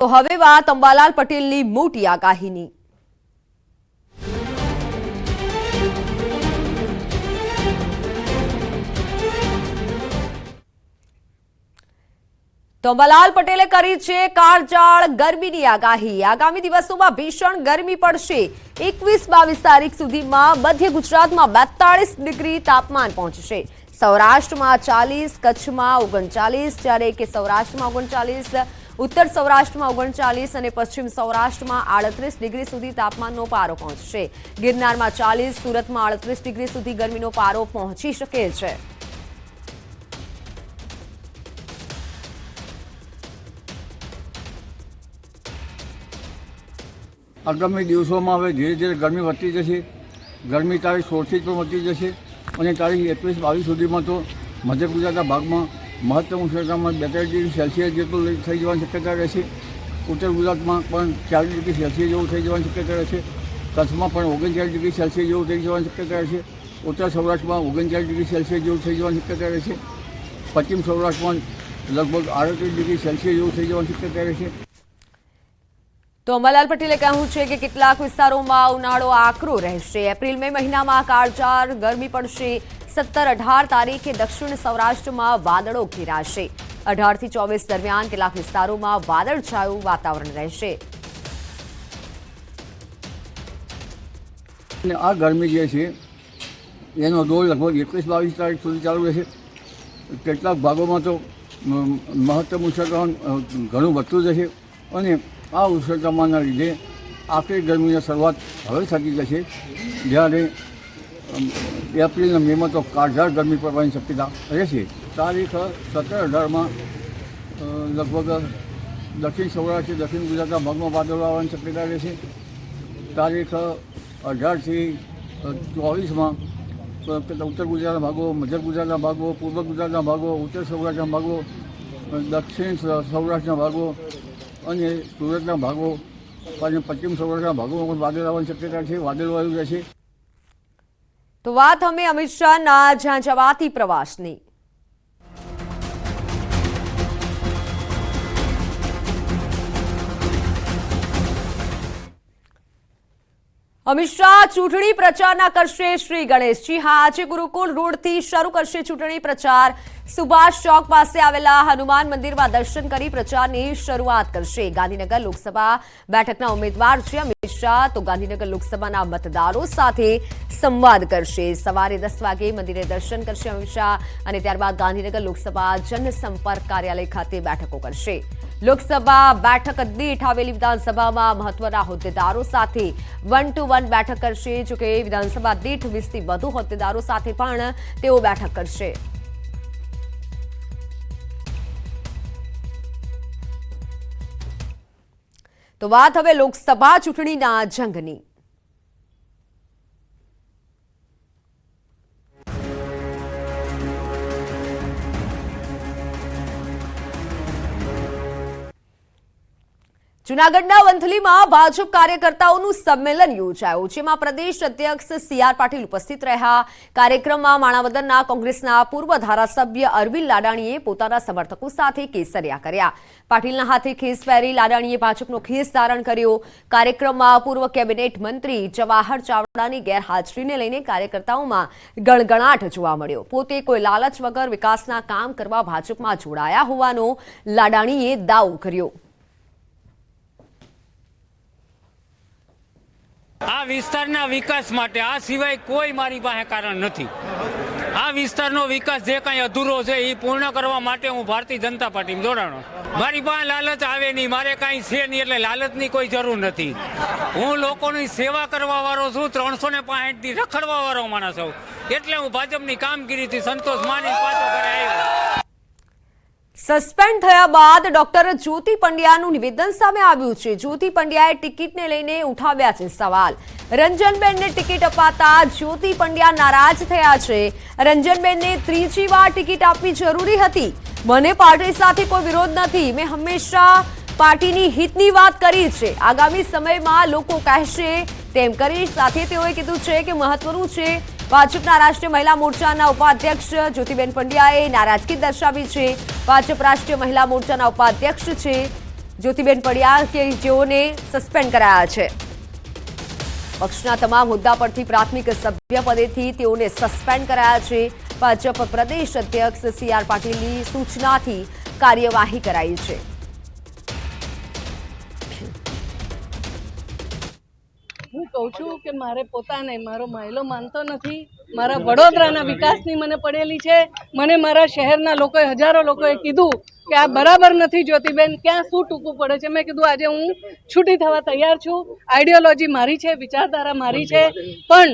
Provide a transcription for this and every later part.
તો હવે વાત અંબાલાલ પટેલની મોટી આગાહીની। તો અંબાલાલ પટેલે કરી છે કાળઝાળ ગરમીની આગાહી। આગામી દિવસોમાં ભીષણ ગરમી પડશે। 21-22 તારીખ સુધીમાં મધ્ય ગુજરાતમાં 42 ડિગ્રી તાપમાન પહોંચશે। સૌરાષ્ટ્રમાં 40, કચ્છમાં 39, જ્યારે કે સૌરાષ્ટ્રમાં 39, उत्तर सौराष्ट्र में 39 और पश्चिम सौराष्ट्र में 38 डिग्री सुधी तापमान पारो पहुंचशे। गिरनार में 40, सूरत में 38 डिग्री सुधी गर्मी पारो पहुंची शके छे। आगामी दिवसों में हवे धीरे धीरे गर्मी वधती जशे। गर्मी तारीख 16 थी पण वधी जशे और तारीख 21-22 सुधी में तो मध्य गुजरात भाग में महत्तम उष्णतामान 42 डिग्री सेल्सियस जेटલું થઈ જવાની શક્યતા રહેશે। ઉત્તર ગુજરાતમાં પણ 40 ડિગ્રી સેલ્સિયસ જેવું થઈ જવાની શક્યતા રહેશે। કચ્છમાં પણ 39 ડિગ્રી સેલ્સિયસ જેવું થઈ જવાની શક્યતા રહેશે। ઉત્તર સૌરાષ્ટ્રમાં 39 ડિગ્રી સેલ્સિયસ જેવું થઈ જવાની શક્યતા રહેશે। પશ્ચિમ સૌરાષ્ટ્રમાં લગભગ 38 ડિગ્રી સેલ્સિયસ જેવું થઈ જવાની શક્યતા રહેશે। तो अंबालाल पटेले कहूं छे कि કેટલાક વિસ્તારોમાં ઉનાળો આકરો રહેશે। એપ્રિલ-મે મહિનામાં કાળઝાળ ગરમી પડશે। 17-18 તારીખે દક્ષિણ સૌરાષ્ટ્રમાં વાદળો ઘેરાશે। 18 થી 24 દરમિયાન કેટલાક વિસ્તારોમાં વાદળછાયું વાતાવરણ રહેશે। અને આ ગરમી જે છે એનો દોર લગભગ 21-22 તારીખ સુધી ચાલુ રહેશે। કેટલાક ભાગોમાં તો મહત્તમ ઉષ્ણતામાન ઘણું વધતું જશે અને આ ઉષ્ણતામાનના લીધે આખરી ગરમીની શરૂઆત હવે થતી જશે, જ્યારે એપ્રિલ અને મેમાં તો કાળઝાળ ગરમી પડવાની શક્યતા રહેશે। તારીખ 17-18માં લગભગ દક્ષિણ સૌરાષ્ટ્ર દક્ષિણ ગુજરાતના ભાગમાં વાદળો આવવાની શક્યતા રહેશે। તારીખ 18 થી 24માં ઉત્તર ગુજરાતના ભાગો, મધ્ય ગુજરાતના ભાગો, પૂર્વ ગુજરાતના ભાગો, ઉત્તર સૌરાષ્ટ્રના ભાગો, દક્ષિણ સૌરાષ્ટ્રના ભાગો અને સુરતના ભાગો અને પશ્ચિમ સૌરાષ્ટ્રના ભાગોમાં પણ વાદળ આવવાની શક્યતા છે। વાદળવાળું રહેશે। तो बात हमें अमित शाह झांझावाती प्रवासनी। अमित शाह चूंटणी प्रचार करशे श्री गणेश। जी हाँ, आज गुरुकुल रोड थी शुरू करशे चूंटणी प्रचार। सुभाष चौक पास आवेला हनुमान मंदिर में दर्शन करी प्रचार की शुरुआत करशे। गांधीनगर लोकसभा बैठकना उम्मीदवार छे अमित शाह, तो गांधीनगर लोकसभा मतदारों साथे संवाद करशे। सवारे 10 वागे मंदिरे दर्शन करशे अमित शाह और त्यारबाद गांधीनगर लोकसभा जनसंपर्क कार्यालय खाते बैठकों करशे। लोकसभा बैठक दीठ आवेली विधानसभा में महत्वना होद्देदारों साथे 1-to-1 बैठक करशे। जो कि विधानसभा दीठ 20 થી વધુ હોદ્દેદારો સાથે પણ તેઓ બેઠક કરશે। તો વાત હવે લોકસભા ચૂંટણીના જંગની। જૂનાગઢના વંથલીમાં ભાજપ કાર્યકર્તાઓનું સંમેલન યોજાયું, જેમાં પ્રદેશ અધ્યક્ષ સી.આર. પાટીલ ઉપસ્થિત રહ્યા। કાર્યક્રમમાં માણાવદરના કોંગ્રેસના પૂર્વ ધારાસભ્ય અરવિંદ લાડાણીએ પોતાના સમર્થકો સાથે કેસરિયા કર્યા। પાટીલના હાથે ખેસ પહેરી લાડાણીએ ભાજપનો ખેસ ધારણ કર્યો। કાર્યક્રમમાં પૂર્વ કેબિનેટ મંત્રી જવાહર ચાવડાની ગેરહાજરીને લઈને કાર્યકર્તાઓમાં ગણગણાટ જોવા મળ્યો। પોતે કોઈ લાલચ વગર વિકાસના કામ કરવા ભાજપમાં જોડાયા હોવાનો લાડાણીએ દાવો કર્યો। આ વિસ્તારના વિકાસ માટે આ સિવાય કોઈ મારી પાસે કારણ નથી। આ વિસ્તારનો વિકાસ જે કાંઈ અધૂરો છે એ પૂર્ણ કરવા માટે હું ભારતીય જનતા પાર્ટીમાં જોડાણો। મારી પાસે લાલચ આવે નહીં, મારે કાંઈ છે નહીં, એટલે લાલચની કોઈ જરૂર નથી। હું લોકોની સેવા કરવા વાળો છું, 365 દી રખડવા વાળો માણસ છું, એટલે હું ભાજપની કામગીરીથી સંતોષ માની પાછો ઘરે આવ્યો। સસ્પેન્ડ થયા બાદ ડોક્ટર જ્યોતિ પંડ્યાનું નિવેદન સામે આવ્યું છે। જ્યોતિ પંડ્યાએ ટિકિટને લઈને ઉઠાવ્યા છે સવાલ। રંજનબેનને ટિકિટ અપાતા જ્યોતિ પંડ્યા નારાજ થયા છે। રંજનબેનને ત્રીજી વાર ટિકિટ આપવી જરૂરી હતી। મને પાર્ટી સાથે કોઈ વિરોધ નથી। મેં હંમેશા પાર્ટીની હિતની વાત કરી છે। આગામી સમયમાં લોકો કહેશે તેમ કરીશ। સાથે તેઓએ કીધું છે કે મહત્વનું છે ભાજપના રાષ્ટ્રીય મહિલા મોરચાના ઉપાધ્યક્ષ જ્યોતિબેન પંડ્યાએ નારાજગી દર્શાવી છે। ભાજપ રાષ્ટ્રીય મહિલા મોરચાના ઉપાધ્યક્ષ છે જ્યોતિબેન પડિયાર કે જેઓને સસ્પેન્ડ કરાયા છે. પક્ષના તમામ હોદ્દા પરથી પ્રાથમિક સભ્ય પદેથી તેઓને સસ્પેન્ડ કરાયા છે. ભાજપ પ્રદેશ અધ્યક્ષ CR પાટીલની સૂચનાથી કાર્યવાહી કરાઈ છે. હું કહું છું કે મારે પોતાને મારો મહિલો માનતો નથી. મારા વડોદરાના વિકાસની મને પડેલી છે. મને મારા શહેરના લોકોએ, હજારો લોકોએ કીધું કે આ બરાબર નથી જ્યોતિબેન, ક્યાં શું ટૂંકું પડે છે. મેં કીધું આજે હું છૂટી થવા તૈયાર છું. આઈડિયોલોજી મારી છે, વિચારધારા મારી છે, પણ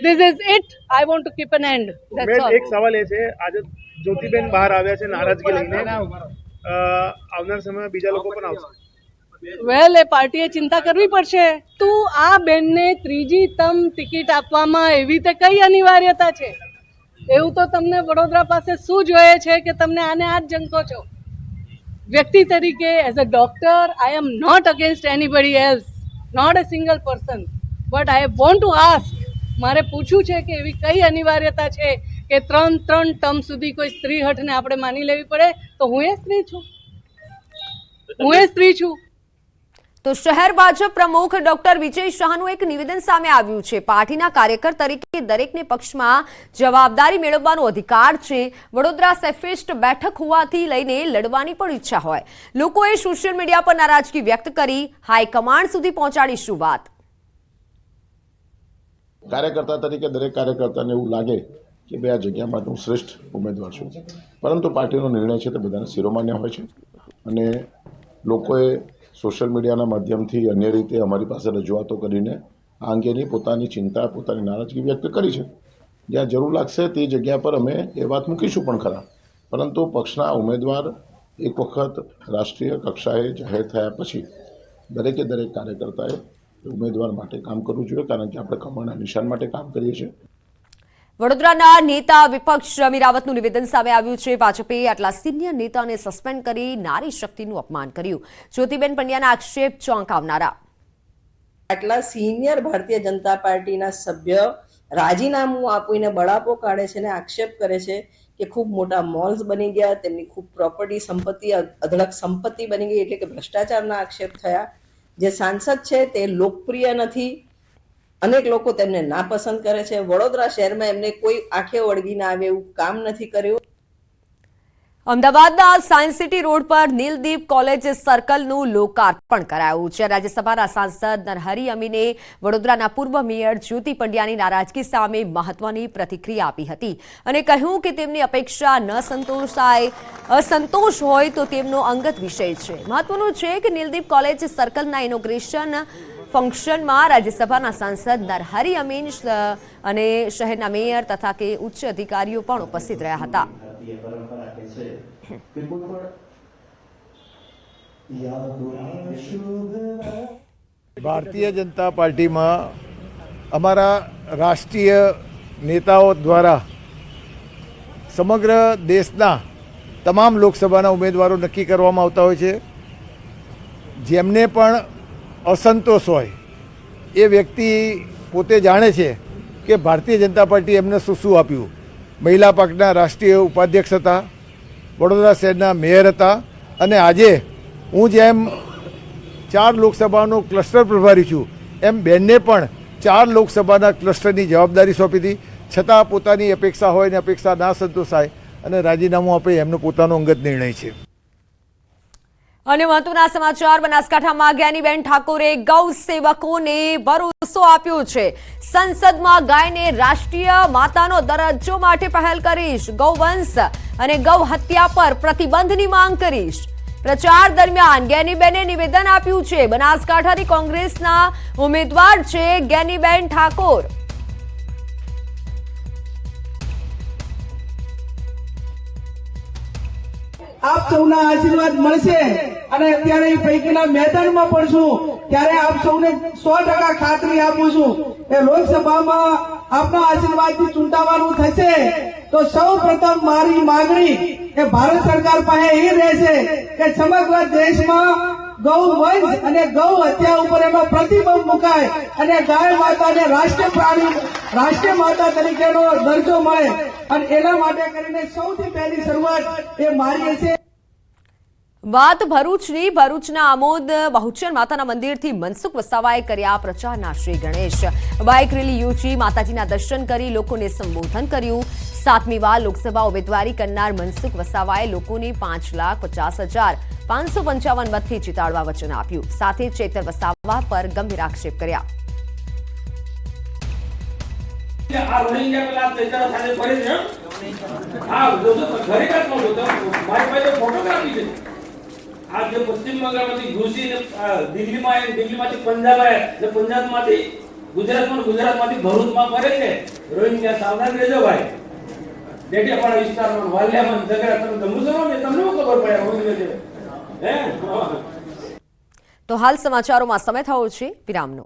this is it. I want to keep an end. એક સવાલ એ છે, આજે જ્યોતિબેન બહાર આવ્યા છે નારાજગી લઈને, આવનાર સમયમાં બીજા લોકો પણ આવશે. વેલ, એ પાર્ટીએ ચિંતા કરવી પડશે. તું આ બેનને ત્રીજી તમ ટિકિટ આપવામાં એવી તે કઈ અનિવાર્યતા છે? એવું તો તમને વડોદરા પાસે શું જોઈએ છે કે તમને આને આ જ જંકો છો? વ્યક્તિ તરીકે, as a doctor, I am not against anybody else, not a single person, but I want to ask, મારે પૂછવું છે કે એવી કઈ અનિવાર્યતા છે કે ત્રણ ટર્મ સુધી કોઈ સ્ત્રી હઠને આપણે માની લેવી પડે? તો હું એ સ્ત્રી છું. તો શહેર ભાજપ પ્રમુખ ડોક્ટર વિજય શાહનું એક નિવેદન સામે આવ્યું છે. પાર્ટીના કાર્યકર તરીકે દરેકને પક્ષમાં જવાબદારી મેળવવાનો અધિકાર છે. વડોદરા સેફેસ્ટ બેઠક હોવાથી લઈને લડવાની પણ ઈચ્છા હોય. લોકોએ સોશિયલ મીડિયા પર નારાજગી વ્યક્ત કરી. હાઈકમાન્ડ સુધી પહોંચાડીશું વાત. કાર્યકર્તા તરીકે દરેક કાર્યકર્તાને એવું લાગે કે ભાઈ આ જગ્યા માટે હું શ્રેષ્ઠ ઉમેદવાર છું, પરંતુ પાર્ટીનો નિર્ણય છે તે બધાને શિરોમાન્ય હોય છે અને લોકોએ સોશિયલ મીડિયાના માધ્યમથી અન્ય રીતે અમારી પાસે રજૂઆતો કરીને આ અંગેની પોતાની ચિંતા, પોતાની નારાજગી વ્યક્ત કરી છે. જ્યાં જરૂર લાગશે તે જગ્યા પર અમે એ વાત મૂકીશું પણ ખરા, પરંતુ પક્ષના ઉમેદવાર એક વખત રાષ્ટ્રીય કક્ષાએ જાહેર થયા પછી દરેકે દરેક કાર્યકર્તાએ ઉમેદવાર માટે કામ કરવું જોઈએ, કારણ કે આપણે કમળના નિશાન માટે કામ કરીએ છીએ. વડોદરાના નેતા વિપક્ષ રમી રાવતનું નિવેદન સામે આવ્યું છે. ભાજપે આટલા સિનિયર નેતાને સસ્પેન્ડ કરી નારી શક્તિનું અપમાન કર્યું. જ્યોતિબેન પંડ્યાના આક્ષેપ ચોંકાવનારા. આટલા સિનિયર ભારતીય જનતા પાર્ટીના સભ્ય રાજીનામું આપીને બળાપો કાઢે છે અને આક્ષેપ કરે છે કે ખૂબ મોટા મોલ્સ બની ગયા, તેમની ખૂબ પ્રોપર્ટી સંપત્તિ અઢળક સંપત્તિ બની ગઈ, એટલે કે ભ્રષ્ટાચારના આક્ષેપ થયા. જે સાંસદ છે તે લોકપ્રિય નથી, અનેક લોકો તેમને નાપસંદ કરે છે. વડોદરા શહેરમાં એમને કોઈ આંખે વળગી ના આવે એવું કામ નથી કર્યું. અમદાવાદના સાયન્સ સિટી રોડ પર નીલદીપ કોલેજ સર્કલનું લોકાર્પણ કરાયું છે. રાજ્યસભાના સાંસદ નરહરી અમીને વડોદરાના પૂર્વ મેયર જ્યોતિ પંડ્યાની નારાજગી સામે મહત્વની પ્રતિક્રિયા આપી હતી અને કહ્યું કે તેમની અપેક્ષા ન સંતોષાય, અસંતોષ હોય તો તેમનો અંગત વિષય છે. મહત્વનું છે કે નીલદીપ કોલેજ સર્કલના ઇનોગ્રેશન ફંક્શનમાં રાજ્યસભાના સાંસદ નરહરી અમીન અને શહેરના મેયર તથા કે ઉચ્ચ અધિકારીઓ પણ ઉપસ્થિત રહ્યા હતા. ભારતીય જનતા પાર્ટીમાં અમારા રાષ્ટ્રીય નેતાઓ દ્વારા સમગ્ર દેશના તમામ લોકસભાના ઉમેદવારો નક્કી કરવામાં આવતા હોય છે. જેમને પણ અસંતોષ હોય એ વ્યક્તિ પોતે જાણે છે કે ભારતીય જનતા પાર્ટી એમને શું આપ્યું. મહિલા પક્ષના રાષ્ટ્રીય ઉપાધ્યક્ષ હતા, વડોદરા શહેરના મેયર હતા અને આજે હું જેમ 4 લોકસભાનો ક્લસ્ટર પ્રભારી છું એમ બેનને પણ 4 લોકસભાના ક્લસ્ટરની જવાબદારી સોંપી હતી. છતાં પોતાની અપેક્ષા હોય ને અપેક્ષા ના સંતોષાય અને રાજીનામું આપે એમનો પોતાનો અંગત નિર્ણય છે. અને મહત્વના સમાચાર. બનાસકાંઠામાં જ્ઞાનીબેન ઠાકોરે ગૌ સેવકોને ભરોસો આપ્યો છે. સંસદમાં ગાયને રાષ્ટ્રીય માતાનો દરજ્જો માટે પહેલ કરીશ. ગૌવંશ અને ગૌ હત્યા પર પ્રતિબંધની માંગ કરીશ. પ્રચાર દરમિયાન જ્ઞાનીબેને નિવેદન આપ્યું છે. બનાસકાંઠાની કોંગ્રેસના ઉમેદવાર છે જ્ઞાનીબેન ઠાકોર. આપ સૌના આશીર્વાદ મળશે અને અત્યારે પૈકીના મેદાનમાં પણ છું ત્યારે આપ સૌને 100% ખાતરી આપું છું કે લોકસભામાં આપના આશીર્વાદથી ચૂંટાવાનું થશે તો સૌ પ્રથમ મારી માંગણી એ ભારત સરકાર પાસે એ રહેશે કે સમગ્ર દેશમાં ગૌ વંશ અને ગૌ હત્યા ઉપર એનો પ્રતિબંધ મુકાય અને ગાય માતાને રાષ્ટ્રીય પ્રાણી, રાષ્ટ્રીય માતા તરીકેનો દરજ્જો મળે અને એના માટે કરીને સૌથી પહેલી શરૂઆત એ મારી છે. વાત ભરૂચની. ભરૂચના આમોદ બહુચર માતાના મંદિરથી મનસુખ વસાવાએ કર્યા પ્રચારના શ્રી ગણેશ. બાઇક રેલી યોજી માતાજીના દર્શન કરી લોકોને સંબોધન કર્યું. 7મી વાર લોકસભા ઉમેદવારી કરનાર મનસુખ વસાવાએ લોકોને 5,50,555 મતથી જીતાડવા વચન આપ્યું. સાથે ચેતર વસાવા પર ગંભીર આક્ષેપ કર્યા. આ રોહિંગ્યા પેલા ચૈતર સાથે ફરે છે આ ખરેખર મારી પાસે ફોટોગ્રાફી છે. આ જે પશ્ચિમ બંગાળમાંથી ઘૂસીને દિલ્હીમાંથી પંજાબ આવ્યા, પંજાબમાંથી ગુજરાતમાંથી ભરૂચમાં ફરે છે રોહિંગ્યા. સાવધાન રહેજો ભાઈ. ડેડિયાપાડા વિસ્તારમાં વાલિયામાં ઝઘડા તમે મુસલમાન તમને ખબર પડે રોહિંગ્યા છે. તો હાલ સમાચારોમાં સમય થયો છે વિરામનો.